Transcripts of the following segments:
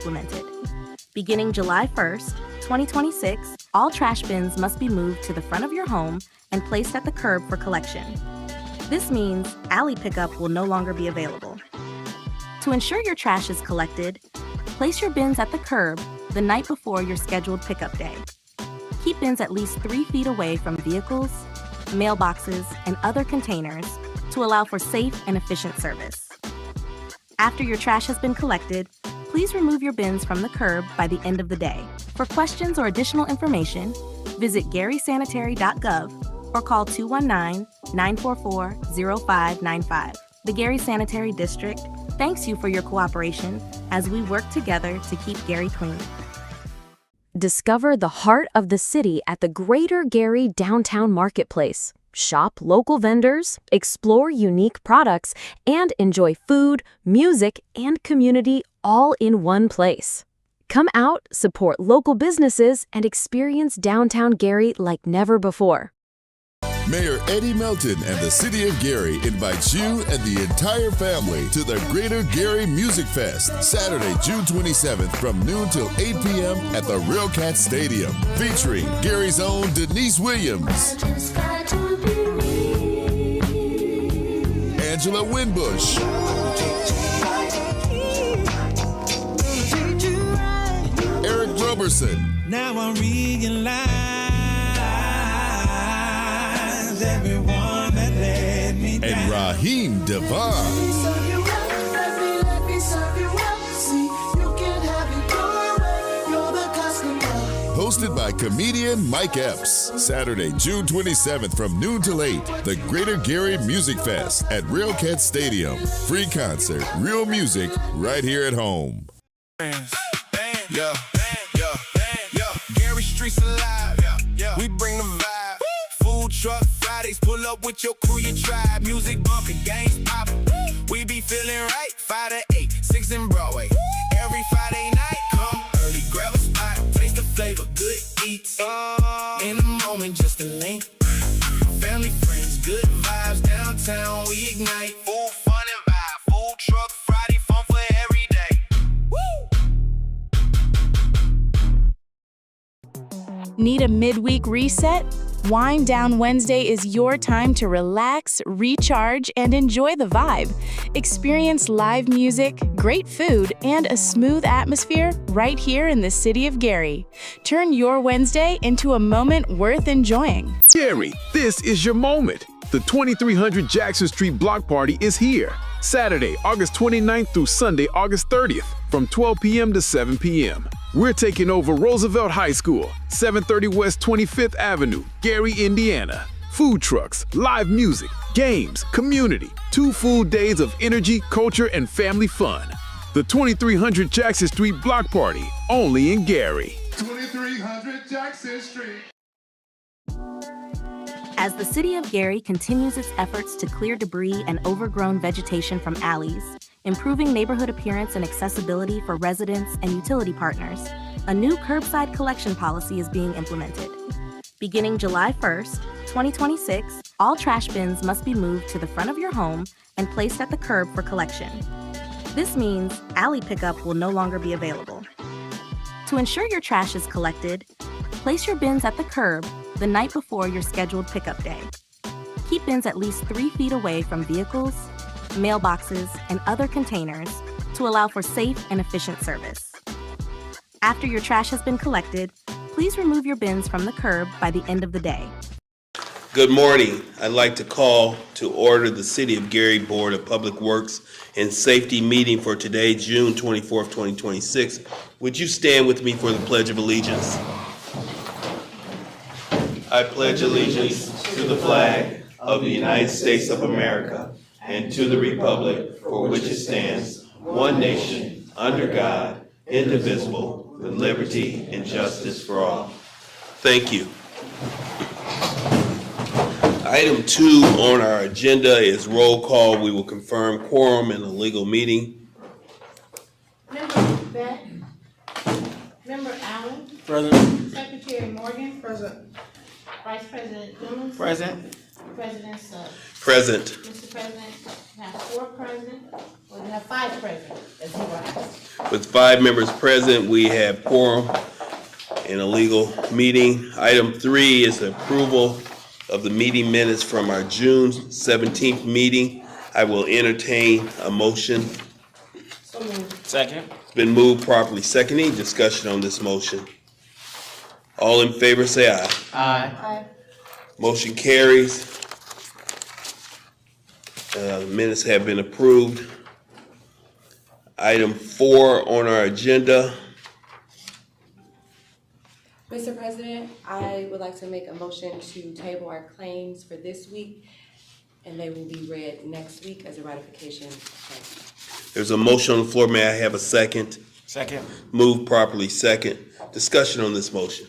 implemented. Beginning July 1st, 2026, all trash bins must be moved to the front of your home and placed at the curb for collection. This means alley pickup will no longer be available. To ensure your trash is collected, place your bins at the curb the night before your scheduled pickup day. Keep bins at least 3 feet away from vehicles, mailboxes, and other containers to allow for safe and efficient service. After your trash has been collected, please remove your bins from the curb by the end of the day. For questions or additional information, visit garysanitary.gov or call 219-944-0595. The Gary Sanitary District thanks you for your cooperation as we work together to keep Gary clean. Discover the heart of the city at the Greater Gary Downtown Marketplace. Shop local vendors, explore unique products, and enjoy food, music, and community all in one place. Come out, support local businesses, and experience downtown Gary like never before. Mayor Eddie Melton and the City of Gary invites you and the entire family to the Greater Gary Music Fest, Saturday, June 27th from noon till 8 p.m. at the Real Cat Stadium, featuring Gary's own Denise Williams, Angela Winbush, Eric Roberson, now I realize everyone that led me down. and Raheem Devon. Hosted by comedian Mike Epps. Saturday, June 27th from noon till 8. The Greater Gary Music Fest at Real Cat Stadium. Free concert, real music, right here at home. Yeah. Gary Streets alive. We bring the vibe. Food truck Fridays, pull up with your crew, your tribe. Music bumping, games popping. We be feeling right. 5 to 8, 6 in Broadway. Every Friday night, come early, grab a spot, taste the flavor, good eats. In a moment, just a link. Family, friends, good vibes downtown. We ignite. Full fun and vibe. Food truck Friday, fun for every day. Need a midweek reset? Wind Down Wednesday is your time to relax, recharge, and enjoy the vibe. Experience live music, great food, and a smooth atmosphere right here in the city of Gary. Turn your Wednesday into a moment worth enjoying. Gary, this is your moment. The 2300 Jackson Street Block Party is here. Saturday, August 29th through Sunday, August 30th, from 12 p.m. to 7 p.m. We're taking over Roosevelt High School, 730 West 25th Avenue, Gary, Indiana. Food trucks, live music, games, community, 2 full days of energy, culture, and family fun. The 2300 Jackson Street Block Party, only in Gary. 2300 Jackson Street. As the City of Gary continues its efforts to clear debris and overgrown vegetation from alleys, improving neighborhood appearance and accessibility for residents and utility partners, a new curbside collection policy is being implemented. Beginning July 1st, 2026, all trash bins must be moved to the front of your home and placed at the curb for collection. This means alley pickup will no longer be available. To ensure your trash is collected, place your bins at the curb the night before your scheduled pickup day. Keep bins at least 3 feet away from vehicles, mailboxes, and other containers to allow for safe and efficient service. After your trash has been collected, please remove your bins from the curb by the end of the day. Good morning. I'd like to call to order the City of Gary Board of Public Works and Safety meeting for today, June 24th, 2026. Would you stand with me for the Pledge of Allegiance? I pledge allegiance to the flag of the United States of America and to the republic for which it stands, one nation, under God, indivisible, with liberty and justice for all. Thank you. Item 2 on our agenda is roll call. We will confirm quorum in a legal meeting. Member Beck. Member Allen. Present. Secretary Morgan. Present. Vice President Dumas. Present. President Suggs. Present. Mr. President, we have 4 present, or we have 5 present, as you were asked. With 5 members present, we have quorum in a legal meeting. Item 3 is the approval of the meeting minutes from our June 17th meeting. I will entertain a motion. So moved. Second. It's been moved properly seconding. Discussion on this motion. All in favor say aye. Aye. Aye. Motion carries. Minutes have been approved. Item 4 on our agenda. Mr. President, I would like to make a motion to table our claims for this week, and they will be read next week as a ratification claim. There's a motion on the floor. May I have a second? Second. Moved properly second. Discussion on this motion.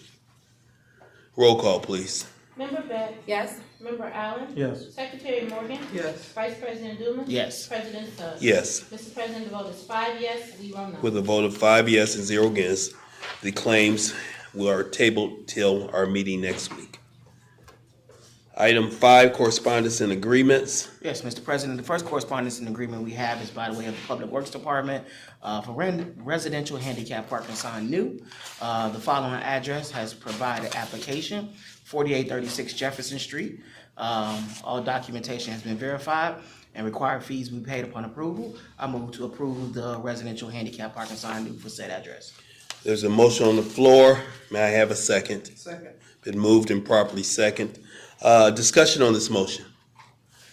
Roll call, please. Member Beck? Yes? Member Allen? Yes. Secretary Morgan? Yes. Vice President Dumas? Yes. President Suggs? Yes. Mr. President, the vote is 5 yes, 0 no. With a vote of 5 yes and 0 against, the claims are tabled till our meeting next week. Item 5, correspondence and agreements. Yes, Mr. President, the first correspondence and agreement we have is by the way of the Public Works Department for residential handicap parking sign new. The following address has provided application, 4836 Jefferson Street. All documentation has been verified and required fees will be paid upon approval. I move to approve the residential handicap parking sign new for said address. There's a motion on the floor. May I have a second? Second. Been moved and properly second. Discussion on this motion.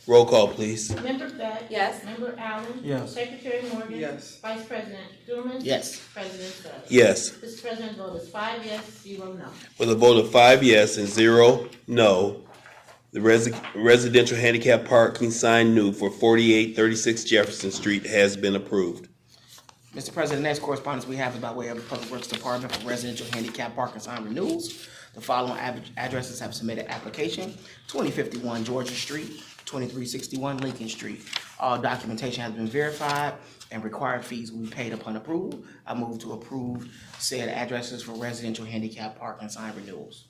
Roll call, please. Member Beck? Yes? Member Allen? Yes. Secretary Morgan? Yes. Vice President Dumas? Yes. President Suggs? Yes. Mr. President, the vote is 5 yes, 0 no. With a vote of 5 yes and 0 no, the residential handicap parking sign new for 4836 Jefferson Street has been approved. Mr. President, next correspondence we have is by way of the Public Works Department for residential handicap parking sign renewals. The following addresses have submitted application, 2051 Georgia Street, 2361 Lincoln Street. All documentation has been verified and required fees will be paid upon approval. I move to approve said addresses for residential handicap parking sign renewals.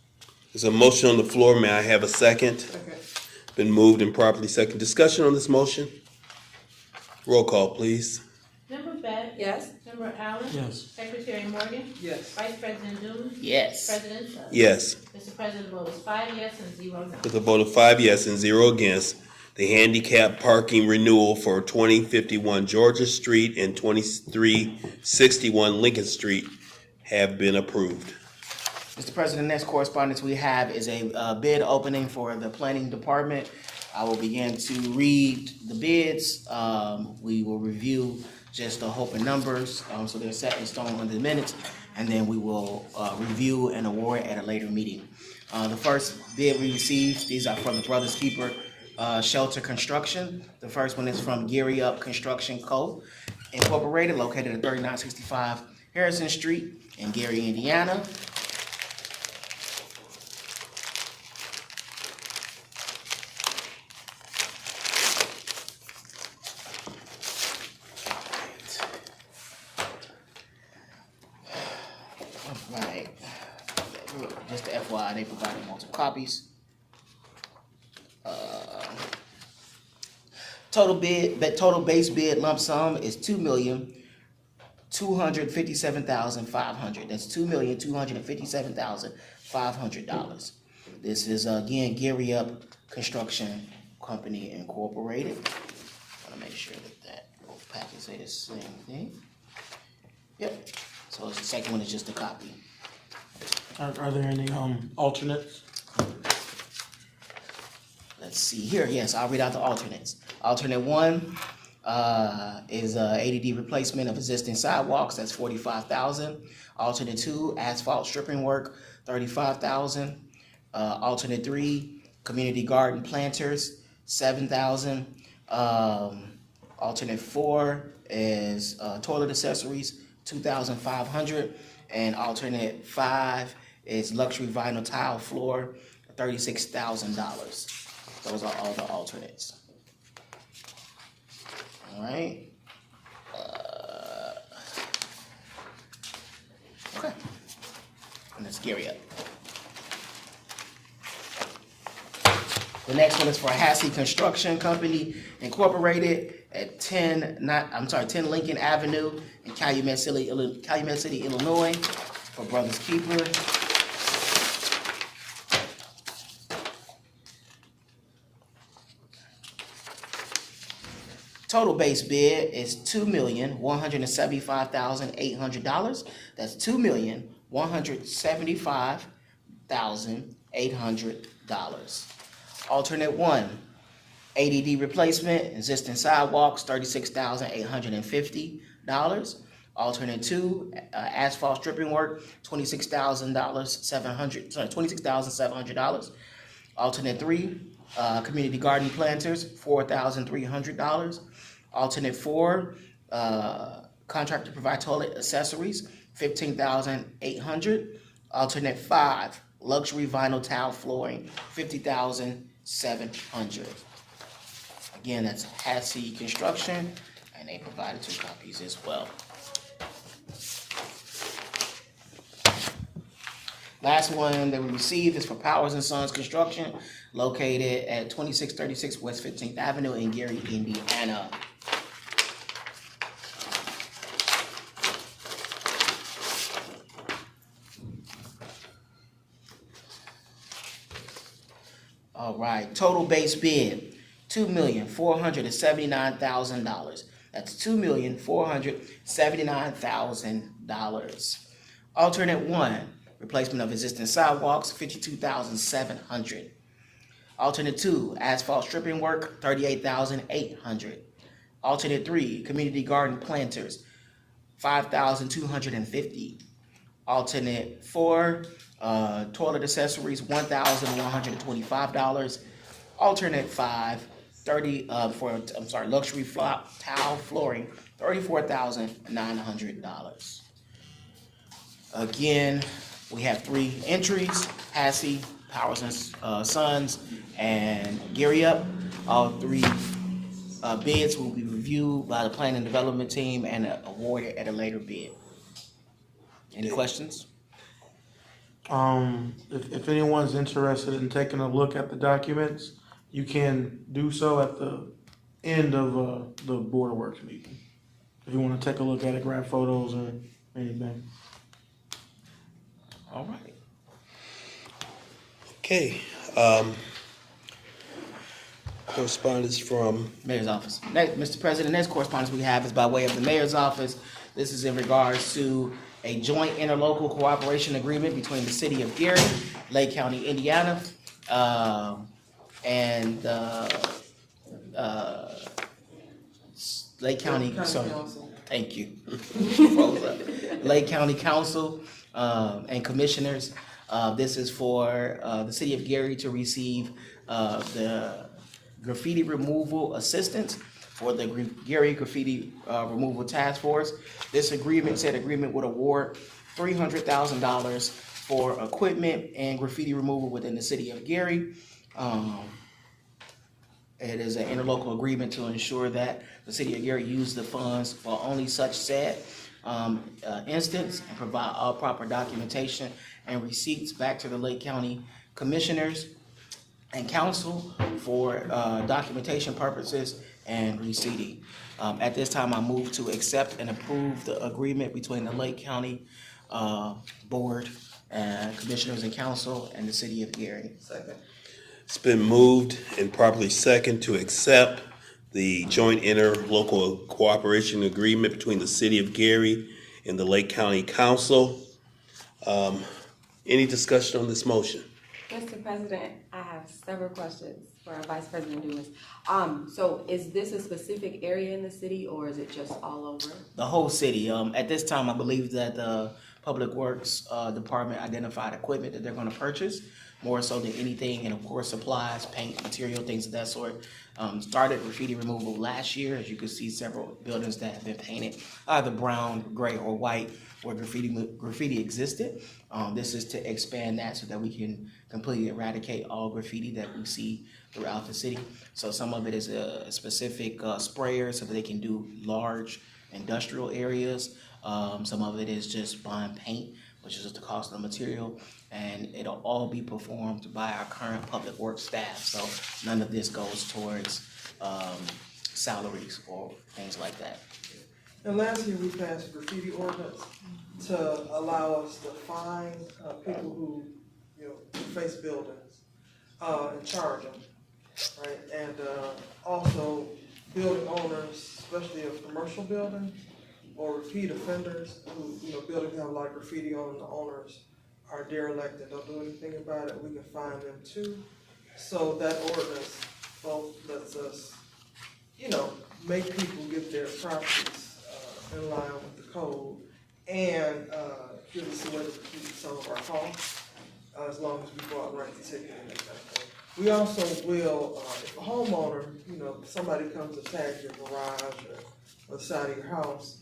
There's a motion on the floor. May I have a second? Second. Been moved and properly second. Discussion on this motion. Roll call, please. Member Beck? Yes? Member Allen? Yes. Secretary Morgan? Yes. Vice President Dumas? Yes. President Suggs? Yes. Mr. President, the vote is 5 yes and 0 no. With a vote of 5 yes and 0 against, the handicap parking renewal for 2051 Georgia Street and 2361 Lincoln Street have been approved. Mr. President, next correspondence we have is a bid opening for the planning department. I will begin to read the bids. We will review just the hope and numbers, so they're set in stone under the minutes, and then we will review and award at a later meeting. The first bid we received, these are from the Brothers Keeper Shelter Construction. The first one is from Gary Up Construction Co. Incorporated, located at 3965 Harrison Street in Gary, Indiana. Right. Just the FYI, they provided multiple copies. Total base bid lump sum is $2,257,500. That's $2,257,500. This is again Gary Up Construction Company Incorporated. I want to make sure that both packets say the same thing. Yep. So the second one is just a copy. Are there any alternates? Let's see here. Yes, I'll read out the alternates. Alternate 1 is ADD replacement of existing sidewalks. That's $45,000. Alternate 2, asphalt stripping work, $35,000. Alternate 3, community garden planters, $7,000. Alternate 4 is toilet accessories, $2,500. And alternate 5 is luxury vinyl tile floor, $36,000. Those are all the alternates. All right. Okay. And let's Gary Up. The next one is for Hassey Construction Company Incorporated at 10 Lincoln Avenue in Calumet City, Illinois, for Brothers Keeper. Total base bid is $2,175,800. That's $2,175,800. Alternate 1, ADD replacement, existing sidewalks, $36,850. Alternate 2, asphalt stripping work, $26,700. Alternate 3, community garden planters, $4,300. Alternate 4, contract to provide toilet accessories, $15,800. Alternate 5, luxury vinyl tile flooring, $50,700. Again, that's Hassey Construction, and they provided 2 copies as well. Last one that we received is for Powers & Sons Construction, located at 2636 West 15th Avenue in Gary, Indiana. All right, total base bid, $2,479,000. That's $2,479,000. Alternate 1, replacement of existing sidewalks, $52,700. Alternate 2, asphalt stripping work, $38,800. Alternate 3, community garden planters, $5,250. Alternate 4, toilet accessories, $1,125. Alternate 5, luxury tile flooring, $34,900. Again, we have 3 entries: Hassey, Powers & Sons, and Gary Up. All 3 bids will be reviewed by the planning and development team and awarded at a later bid. Any questions? If anyone's interested in taking a look at the documents, you can do so at the end of the Board of Works meeting. If you want to take a look at it, grab photos or anything. All right. Okay. Correspondence from Mayor's office. Next, Mr. President, next correspondence we have is by way of the Mayor's office. This is in regards to a joint interlocal cooperation agreement between the City of Gary, Lake County, Indiana, and Lake County. Thank you. Lake County Council and Commissioners. This is for the City of Gary to receive the graffiti removal assistance for the Gary Graffiti Removal Task Force. This agreement, said agreement would award $300,000 for equipment and graffiti removal within the City of Gary. It is an interlocal agreement to ensure that the City of Gary use the funds for only such said instance and provide all proper documentation and receipts back to the Lake County Commissioners and Council for documentation purposes and receipting. At this time, I move to accept and approve the agreement between the Lake County Board and Commissioners and Council and the City of Gary. Second. It's been moved and properly second to accept the joint interlocal cooperation agreement between the City of Gary and the Lake County Council. Any discussion on this motion? Mr. President, I have several questions for our Vice President Dumas. So is this a specific area in the city or is it just all over? The whole city. At this time, I believe that the Public Works Department identified equipment that they're going to purchase more so than anything, and of course supplies, paint, material, things of that sort. Started graffiti removal last year. As you can see, several buildings that have been painted either brown, gray, or white where graffiti existed. This is to expand that so that we can completely eradicate all graffiti that we see throughout the city. So some of it is a specific sprayer so that they can do large industrial areas. Some of it is just buying paint, which is just the cost of the material, and it'll all be performed by our current public works staff. So none of this goes towards salaries or things like that. And last year, we passed a graffiti ordinance to allow us to fine people who, face buildings and charge them, right? And also building owners, especially of commercial buildings or repeat offenders who, buildings have a lot of graffiti on them, the owners are derelict and don't do anything about it, we can fine them too. So that ordinance both lets us, make people get their properties in line with the code and give us a way to keep some of our costs as long as we go out and write the ticket and that kind of thing. We also will, if a homeowner, somebody comes to tag your garage or the side of your house,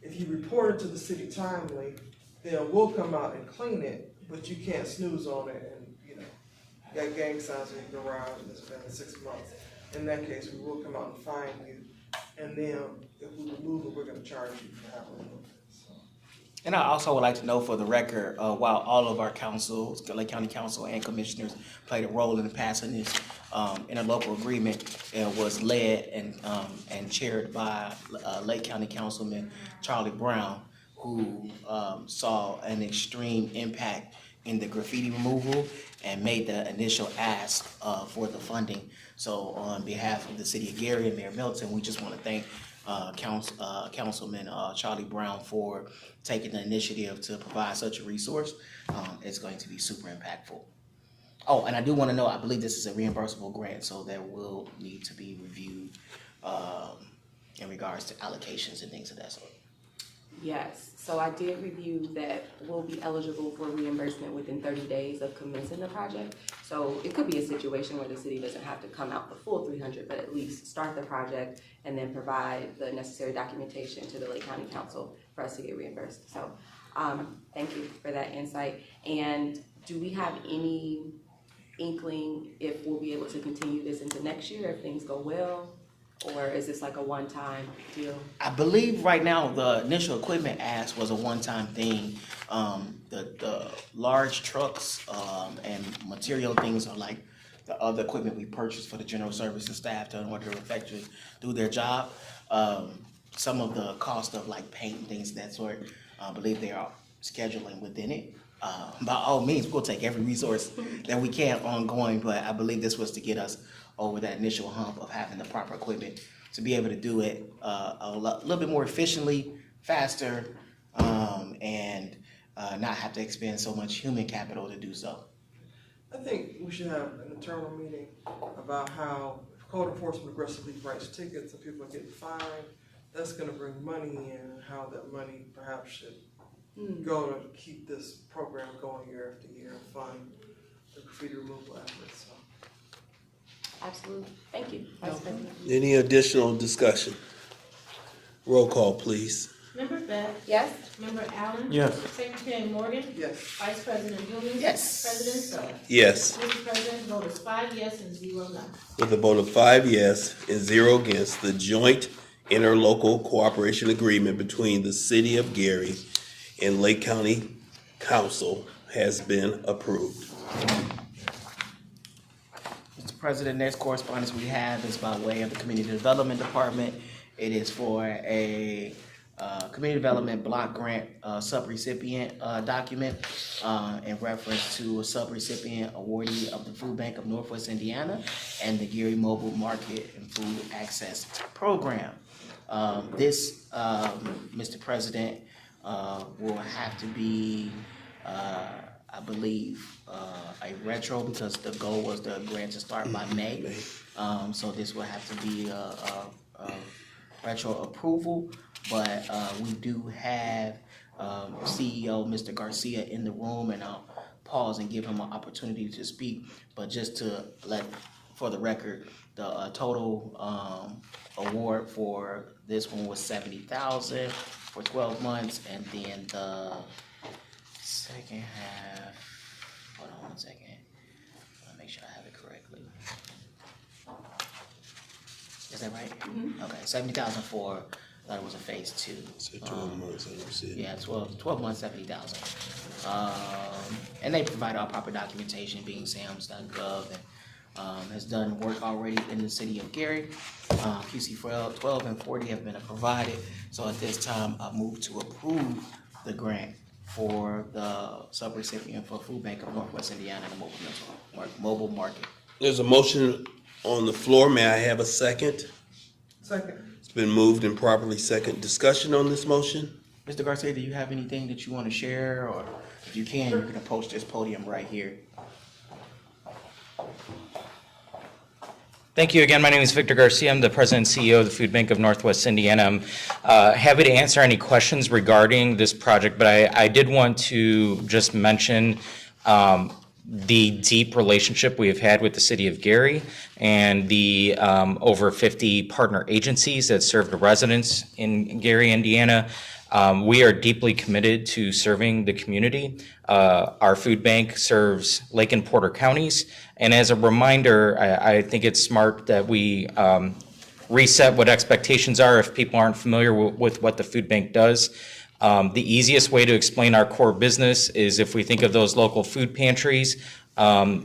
if you report it to the city timely, then we'll come out and clean it, but you can't snooze on it and, got gang signs in your garage and it's been 6 months. In that case, we will come out and fine you, and then if we remove it, we're gonna charge you for having it. And I also would like to know for the record, while all of our councils, Lake County Council and commissioners played a role in passing this interlocal agreement, it was led and chaired by Lake County Councilman Charlie Brown, who saw an extreme impact in the graffiti removal and made the initial ask for the funding. So on behalf of the city of Gary and Mayor Milton, we just want to thank Councilman Charlie Brown for taking the initiative to provide such a resource. It's going to be super impactful. Oh, and I do want to know, I believe this is a reimbursable grant, so there will need to be reviewed in regards to allocations and things of that sort. Yes, so I did review that we'll be eligible for reimbursement within 30 days of commencing the project. So it could be a situation where the city doesn't have to come out the full 300, but at least start the project and then provide the necessary documentation to the Lake County Council for us to get reimbursed. So thank you for that insight. And do we have any inkling if we'll be able to continue this into next year if things go well? Or is this like a one-time deal? I believe right now the initial equipment ask was a one-time thing. The large trucks and material things are like the other equipment we purchased for the general services staff in order to effectively do their job. Some of the cost of like paint and things of that sort, I believe they are scheduling within it. By all means, we'll take every resource that we can ongoing, but I believe this was to get us over that initial hump of having the proper equipment to be able to do it a little bit more efficiently, faster, and not have to expend so much human capital to do so. I think we should have an internal meeting about how if code enforcement aggressively writes tickets and people are getting fined, that's going to bring money in, and how that money perhaps should go to keep this program going year after year and fund the graffiti removal efforts. So. Absolutely. Thank you, Vice President. Any additional discussion? Roll call, please. Member Beth? Yes. Member Allen? Yes. Secretary Morgan? Yes. Vice President Gilman? Yes. President Sutton? Yes. Mr. President, vote is 5 yes and 0 no. With a vote of 5 yes and 0 against, the joint interlocal cooperation agreement between the City of Gary and Lake County Council has been approved. Mr. President, next correspondence we have is by way of the Community Development Department. It is for a Community Development Block Grant subrecipient document in reference to a subrecipient awardee of the Food Bank of Northwest Indiana and the Gary Mobile Market and Food Access Program. This, Mr. President, will have to be, I believe, a retro because the goal was the grant to start by May. So this will have to be a retro approval, but we do have CEO Mr. Garcia in the room, and I'll pause and give him an opportunity to speak. But just to let, for the record, the total award for this one was $70,000 for 12 months, and then the second half, hold on 1 second, I want to make sure I have it correctly. Is that right? Mm-hmm. Okay, $70,000 for, I thought it was a phase 2. So 12 months, I don't see it. Yeah, 12 months, $70,000. And they provide all proper documentation, being SAMS.gov, and has done work already in the city of Gary. QC 12 and 40 have been provided. So at this time, I move to approve the grant for the subrecipient for Food Bank of Northwest Indiana and the mobile market. There's a motion on the floor. May I have a second? Second. It's been moved and properly second. Discussion on this motion? Mr. Garcia, do you have anything that you want to share? Or if you can, you can approach this podium right here. Thank you again. My name is Victor Garcia. I'm the president and CEO of the Food Bank of Northwest Indiana. I'm happy to answer any questions regarding this project, but I did want to just mention the deep relationship we have had with the city of Gary and the over 50 partner agencies that serve the residents in Gary, Indiana. We are deeply committed to serving the community. Our food bank serves Lake and Porter counties. And as a reminder, I think it's smart that we reset what expectations are if people aren't familiar with what the food bank does. The easiest way to explain our core business is if we think of those local food pantries,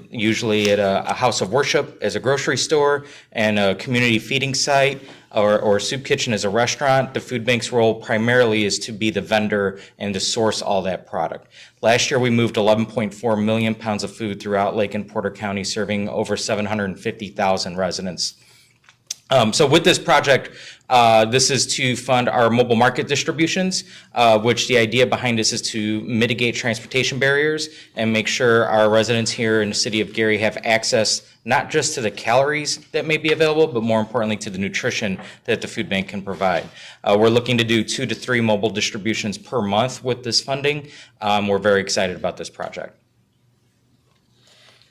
usually at a house of worship as a grocery store and a community feeding site, or a soup kitchen as a restaurant. The food bank's role primarily is to be the vendor and to source all that product. Last year, we moved 11.4 million pounds of food throughout Lake and Porter County, serving over 750,000 residents. So with this project, this is to fund our mobile market distributions, which the idea behind this is to mitigate transportation barriers and make sure our residents here in the city of Gary have access not just to the calories that may be available, but more importantly to the nutrition that the food bank can provide. We're looking to do 2 to 3 mobile distributions per month with this funding. We're very excited about this project.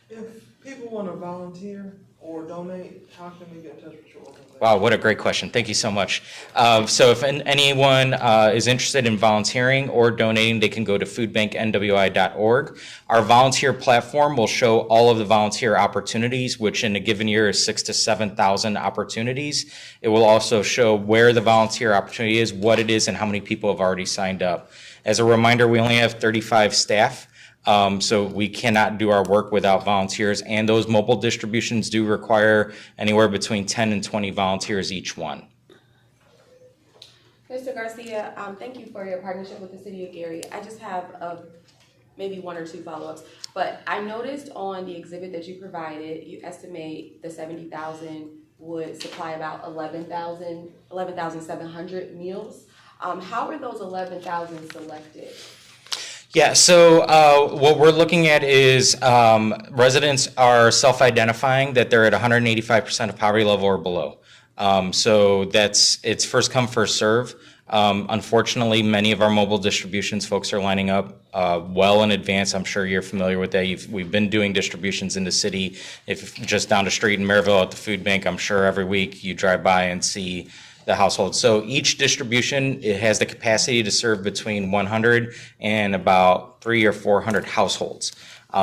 If people want to volunteer or donate, how can they get in touch with your organization? Wow, what a great question. Thank you so much. So if anyone is interested in volunteering or donating, they can go to foodbanknwi.org. Our volunteer platform will show all of the volunteer opportunities, which in a given year is 6,000 to 7,000 opportunities. It will also show where the volunteer opportunity is, what it is, and how many people have already signed up. As a reminder, we only have 35 staff. So we cannot do our work without volunteers, and those mobile distributions do require anywhere between 10 and 20 volunteers each one. Mr. Garcia, thank you for your partnership with the city of Gary. I just have maybe 1 or 2 follow-ups, but I noticed on the exhibit that you provided, you estimate the 70,000 would supply about 11,700 meals. How are those 11,000 selected? Yeah, so what we're looking at is residents are self-identifying that they're at 185% of poverty level or below. So it's first come, first serve. Unfortunately, many of our mobile distributions, folks are lining up well in advance. I'm sure you're familiar with that. We've been doing distributions in the city. If just down the street in Maryville at the food bank, I'm sure every week you drive by and see the household. So each distribution, it has the capacity to serve between 100 and about 300 or 400 households.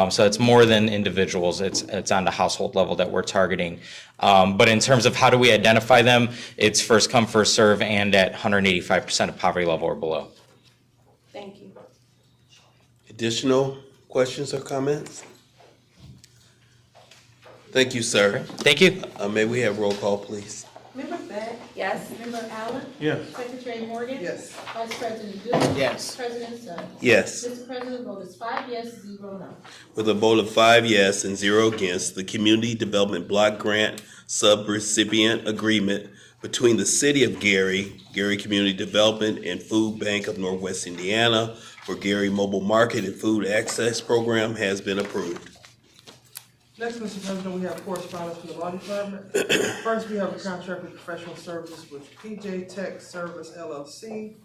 So it's more than individuals. It's on the household level that we're targeting. But in terms of how do we identify them, it's first come, first serve, and at 185% of poverty level or below. Thank you. Additional questions or comments? Thank you, sir. Thank you. May we have roll call, please? Member Beck? Yes. Member Allen? Yes. Secretary Morgan? Yes. Vice President Dukes? Yes. President Suggs? Yes. Mr. President, vote is 5 yes, 0 no. With a vote of 5 yes and 0 against, the Community Development Block Grant Subrecipient Agreement between the City of Gary, Gary Community Development, and Food Bank of Northwest Indiana for Gary Mobile Market and Food Access Program has been approved. Next, Mr. President, we have correspondence from the law department. First, we have a contract with professional services with PJ Tech Service LLC,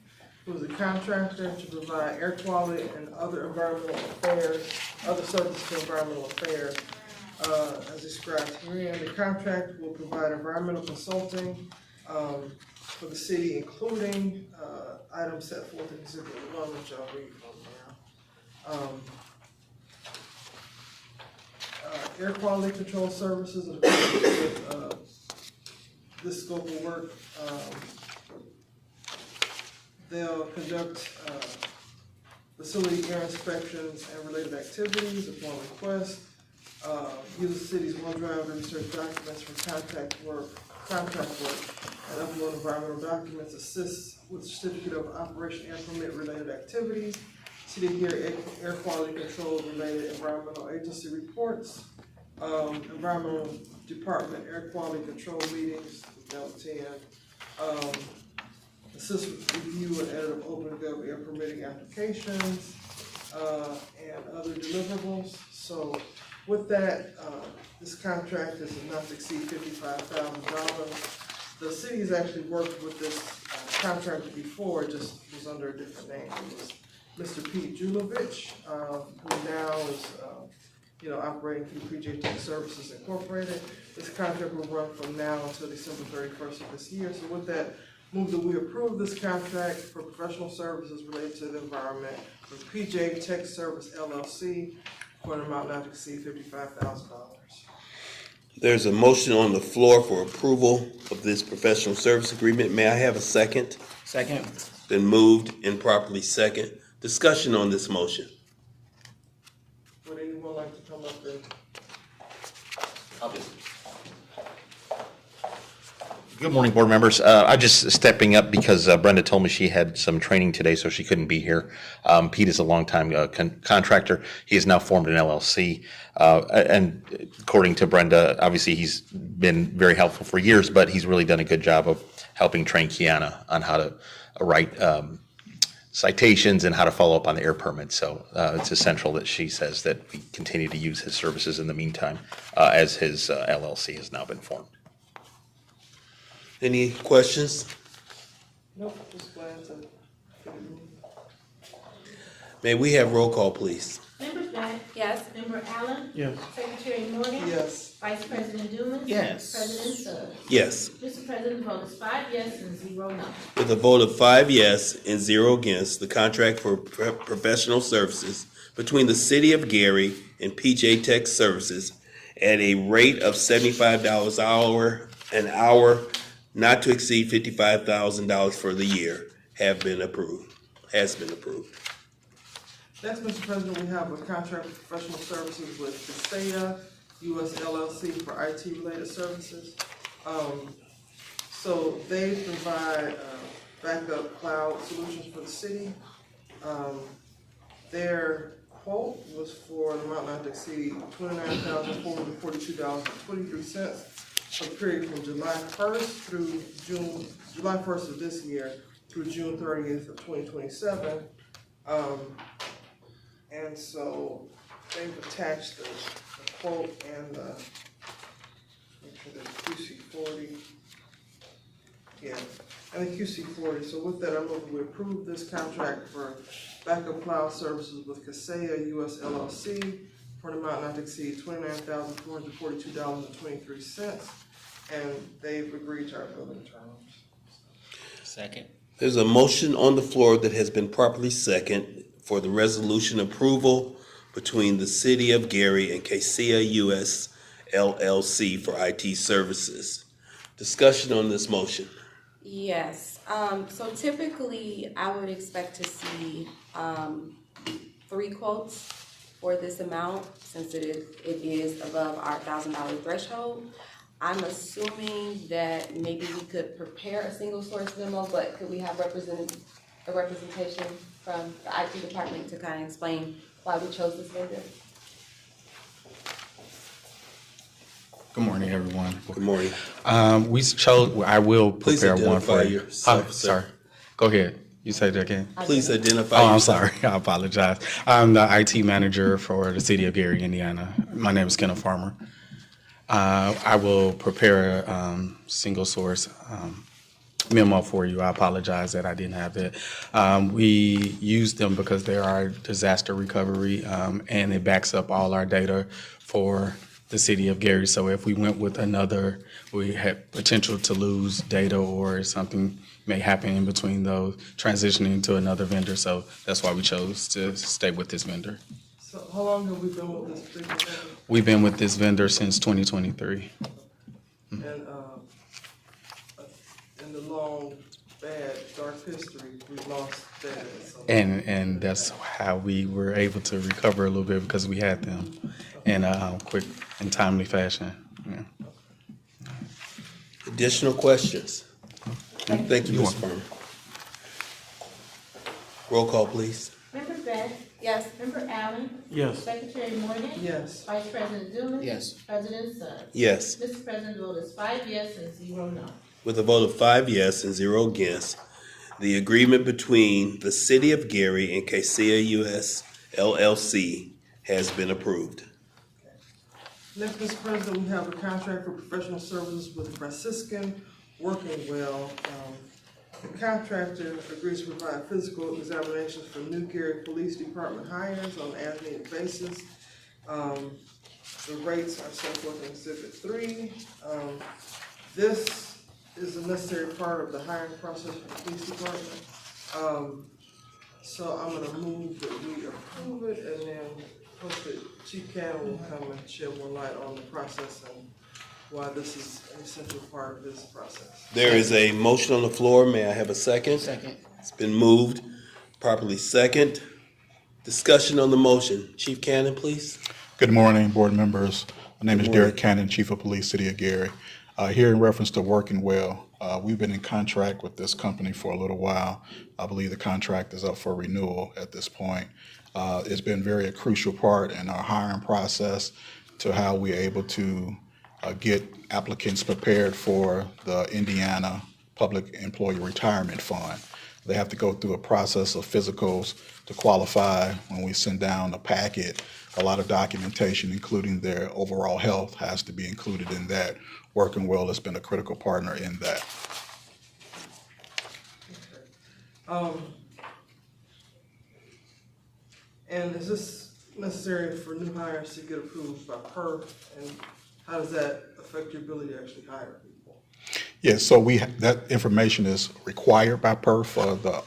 who is a contractor to provide air quality and other environmental affairs, other services to environmental affairs, as described herein. The contract will provide environmental consulting for the city, including items set forth in Exhibit 1, which I'll read from now. Air quality control services with this scope of work. They'll conduct facility air inspections and related activities upon request. Use the city's OneDrive to research documents for contract work, and upload environmental documents, assist with certificate of operation and permit related activities, City of Gary air quality control related environmental agency reports, environmental department air quality control meetings, Delta 10, assist with review and edit of open gov air permitting applications, and other deliverables. So with that, this contract is not to exceed $55,000. The city has actually worked with this contractor before, it just was under a different name. It was Mr. Pete Julovich, who now is, operating through PJ Tech Services Incorporated. This contract will run from now until December 31st of this year. So with that, move that we approve this contract for professional services related to the environment with PJ Tech Service LLC for an amount not to exceed $55,000. There's a motion on the floor for approval of this professional service agreement. May I have a second? Second. Been moved and properly second. Discussion on this motion. Would anyone like to come up and? Good morning, board members. I'm just stepping up because Brenda told me she had some training today, so she couldn't be here. Pete is a longtime contractor. He has now formed an LLC. And according to Brenda, obviously he's been very helpful for years, but he's really done a good job of helping train Kiana on how to write citations and how to follow up on the air permit. So it's essential that she says that we continue to use his services in the meantime, as his LLC has now been formed. Any questions? Nope, just glad to. May we have roll call, please? Member Black? Yes. Member Allen? Yes. Secretary Morgan? Yes. Vice President Dumas? Yes. President Suggs? Yes. Mr. President, the vote is 5 yes and 0 no. With a vote of 5 yes and 0 against, the contract for professional services between the City of Gary and PJ Tech Services at a rate of $75 an hour, not to exceed $55,000 for the year, has been approved. Next, Mr. President, we have a contract for professional services with Kaseya US LLC for IT-related services. So they provide backup cloud solutions for the city. Their quote was for an amount not to exceed $29,442.23 for the period from July 1st through July 1st of this year through June 30th of 2027. And so they've attached the quote and make sure the QC40. Yeah, and the QC40. So with that, I move we approve this contract for backup cloud services with Kaseya US LLC for an amount not to exceed $29,442.23. And they've agreed to our billing terms. Second. There's a motion on the floor that has been properly seconded for the resolution approval between the City of Gary and Kaseya US LLC for IT services. Discussion on this motion. Yes, so typically I would expect to see 3 quotes for this amount since it is above our $1,000 threshold. I'm assuming that maybe we could prepare a single source memo, but could we have a representation from the IT department to kind of explain why we chose this vendor? Good morning, everyone. Good morning. We chose. I will Please prepare one for identify you. yourself, sir. Sorry. Go ahead. You say that again. Please identify Oh, I'm yourself. sorry. I apologize. I'm the IT manager for the City of Gary, Indiana. My name is Kenneth Farmer. I will prepare a single source memo for you. I apologize that I didn't have that. We use them because they are disaster recovery, and it backs up all our data for the City of Gary. So if we went with another, we had potential to lose data or something may happen in between those, transitioning to another vendor. So that's why we chose to stay with this vendor. So how long have we been with this particular vendor? We've been with this vendor since 2023. And in the long bad, dark history, we've lost that. So. And that's how we were able to recover a little bit because we had them in a quick and timely fashion. Yeah. Additional questions? Thank you, Ms. Farmer. Roll call, please. Member Beck? Yes. Member Allen? Yes. Secretary Morgan? Yes. Vice President Dumas? Yes. President Suggs? Yes. Mr. President, the vote is 5 yes and 0 no. With a vote of 5 yes and 0 against, the agreement between the City of Gary and Casea US LLC has been approved. Next, Mr. President, we have a contract for professional services with Franciscan Working Well. The contractor agrees to provide physical examinations for new Gary Police Department hires on an as-needed basis. The rates are set forth in Exhibit 3. This is a necessary part of the hiring process for the police department. So I'm gonna move that we approve it, and then hopefully Chief Cannon will come and shed more light on the process and why this is an essential part of this process. There is a motion on the floor. May I have a second? Second. It's been moved, properly second. Discussion on the motion. Chief Cannon, please. Good morning, board members. My name is Derek Cannon, Chief of Police, City of Gary. Here in reference to Working Well, we've been in contract with this company for a little while. I believe the contract is up for renewal at this point. It's been very a crucial part in our hiring process to how we're able to get applicants prepared for the Indiana Public Employee Retirement Fund. They have to go through a process of physicals to qualify. When we send down a packet, a lot of documentation, including their overall health, has to be included in that. Working Well has been a critical partner in that. And is this necessary for new hires to get approved by PERF, and how does that affect your ability to actually hire people? Yes, so that information is required by PERF for the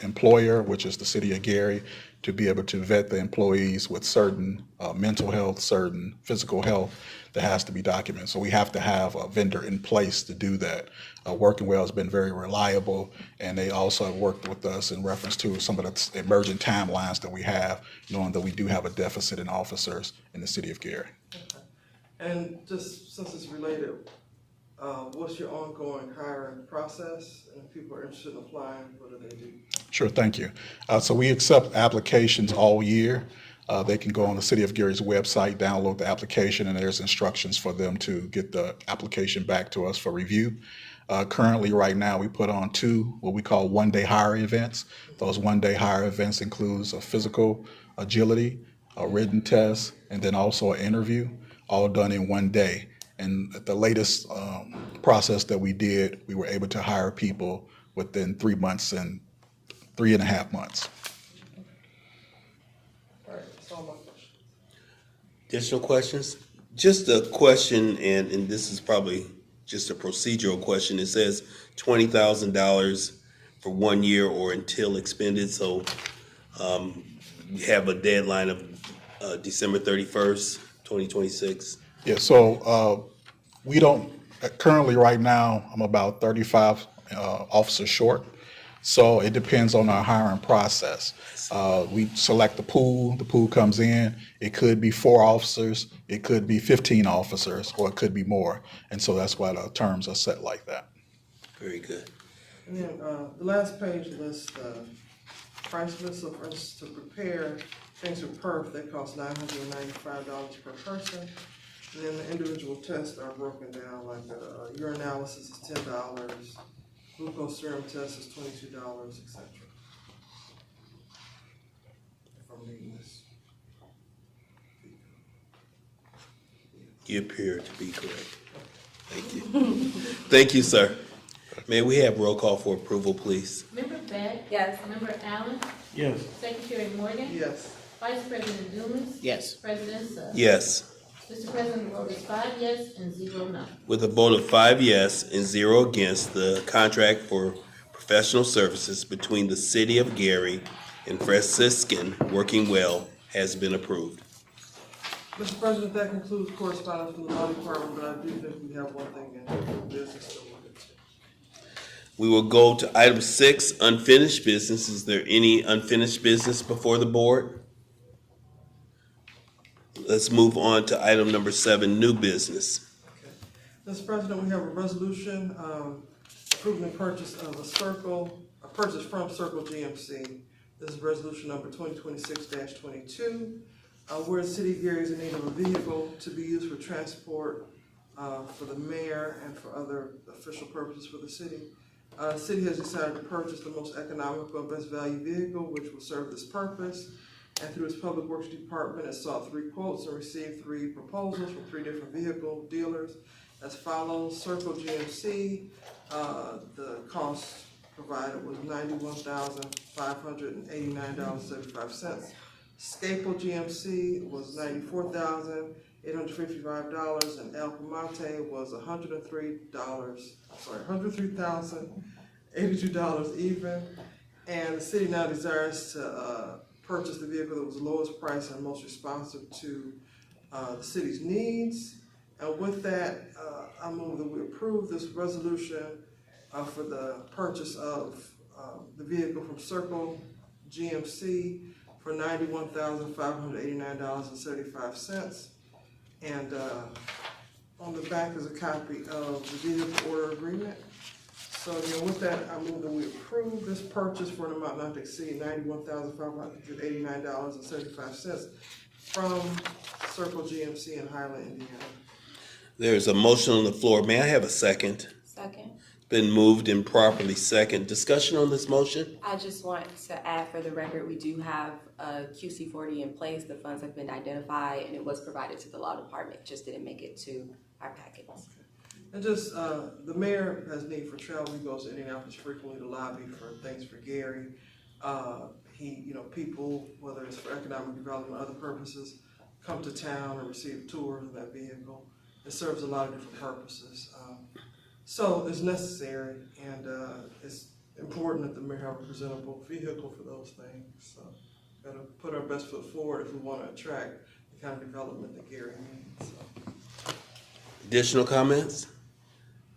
employer, which is the City of Gary, to be able to vet the employees with certain mental health, certain physical health that has to be documented. So we have to have a vendor in place to do that. Working Well has been very reliable, and they also have worked with us in reference to some of the emergent timelines that we have, knowing that we do have a deficit in officers in the City of Gary. Okay. And just since it's related, what's your ongoing hiring process? And if people are interested in applying, what do they do? Sure, thank you. So we accept applications all year. They can go on the City of Gary's website, download the application, and there's instructions for them to get the application back to us for review. Currently, right now, we put on 2 what we call one-day hire events. Those one-day hire events includes a physical agility, a written test, and then also an interview, all done in one day. And at the latest process that we did, we were able to hire people within 3 months and 3.5 months. All right, that's all my questions. Additional questions? Just a question, and this is probably just a procedural question. It says $20,000 for 1 year or until expended. So we have a deadline of December 31st, 2026. Yeah, so we don't, currently right now, I'm about 35 officers short. So it depends on our hiring process. We select the pool comes in. It could be 4 officers, it could be 15 officers, or it could be more. And so that's why the terms are set like that. Very good. And then the last page lists price list. So for instance, to prepare things for PERF, they cost $995 per person. And then the individual tests are broken down, like the urinalysis is $10, glucose serum test is $22, etc. If I'm reading this. You appear to be correct. Thank you. Thank you, sir. May we have roll call for approval, please? Member Beck? Yes. Member Allen? Yes. Secretary Morgan? Yes. Vice President Dumas? Yes. President Suggs? Yes. Mr. President, the vote is 5 yes and 0 no. With a vote of 5 yes and 0 against, the contract for professional services between the City of Gary and Franciscan Working Well has been approved. Mr. President, that concludes correspondence from the law department, but I do think we have one thing in business to look We will go to item 6, unfinished business. Is there any unfinished business before the board? Let's move on to item number 7, new business. Mr. President, we have a resolution approving the purchase of a purchase from Circle GMC. This is resolution number 2026-22. Where the city of Gary is in need of a vehicle to be used for transport for the mayor and for other official purposes for the city. The city has decided to purchase the most economical and best value vehicle which will serve this purpose. And through its Public Works Department, it sought 3 quotes and received 3 proposals from 3 different vehicle dealers as follows. Circle GMC, the cost provided was $91,589.75. Scaple GMC was $94,855, and El Piemonte was $103,082 even. And the city now desires to purchase the vehicle that was the lowest price and most responsive to the city's needs. And with that, I move that we approve this resolution for the purchase of the vehicle from Circle GMC for $91,589.75. And on the back is a copy of the vehicle order agreement. So again, with that, I move that we approve this purchase for an amount not to exceed $91,589.75 from Circle GMC in Highland, Indiana. There's a motion on the floor. May I have a second? Second. Been moved and properly second. Discussion on this motion? I just want to add for the record, we do have a QC40 in place. The funds have been identified and it was provided to the law department, just didn't make it to our packets. And just, the mayor has need for travel. He goes to Indianapolis frequently to lobby for things for Gary. People, whether it's for economic development or other purposes, come to town and receive tours of that vehicle. It serves a lot of different purposes. So it's necessary, and it's important that the mayor have a presentable vehicle for those things. So gotta put our best foot forward if we want to attract the kind of development that Gary needs. So. Additional comments?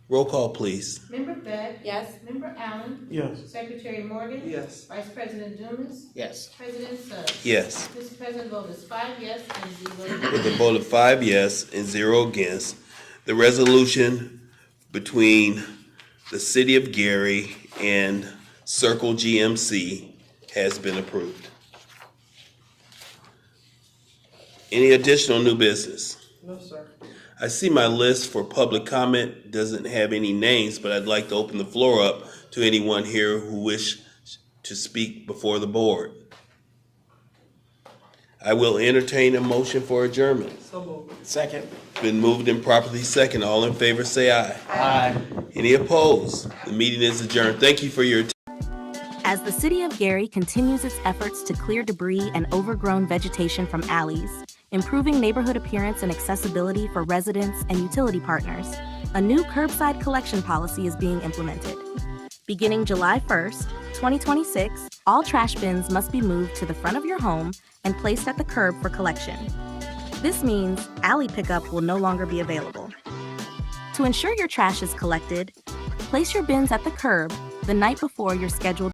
Roll call, please. Member Beck? Yes. Member Allen? Yes. Secretary Morgan? Yes. Vice President Dumas? Yes. President Suggs? Yes. Mr. President, vote is 5 yes and 0 With a vote of 5 yes and 0 against, the resolution between the City of Gary and Circle GMC has been approved. Any additional new business? No, sir. I see my list for public comment doesn't have any names, but I'd like to open the floor up to anyone here who wish to speak before the board. I will entertain a motion for adjournment. So moved. Second. Been moved and properly second. All in favor say aye. Aye. Any opposed? The meeting is adjourned. Thank you for your attention. As the City of Gary continues its efforts to clear debris and overgrown vegetation from alleys, improving neighborhood appearance and accessibility for residents and utility partners, a new curbside collection policy is being implemented. Beginning July 1st, 2026, all trash bins must be moved to the front of your home and placed at the curb for collection. This means alley pickup will no longer be available. To ensure your trash is collected, place your bins at the curb the night before your scheduled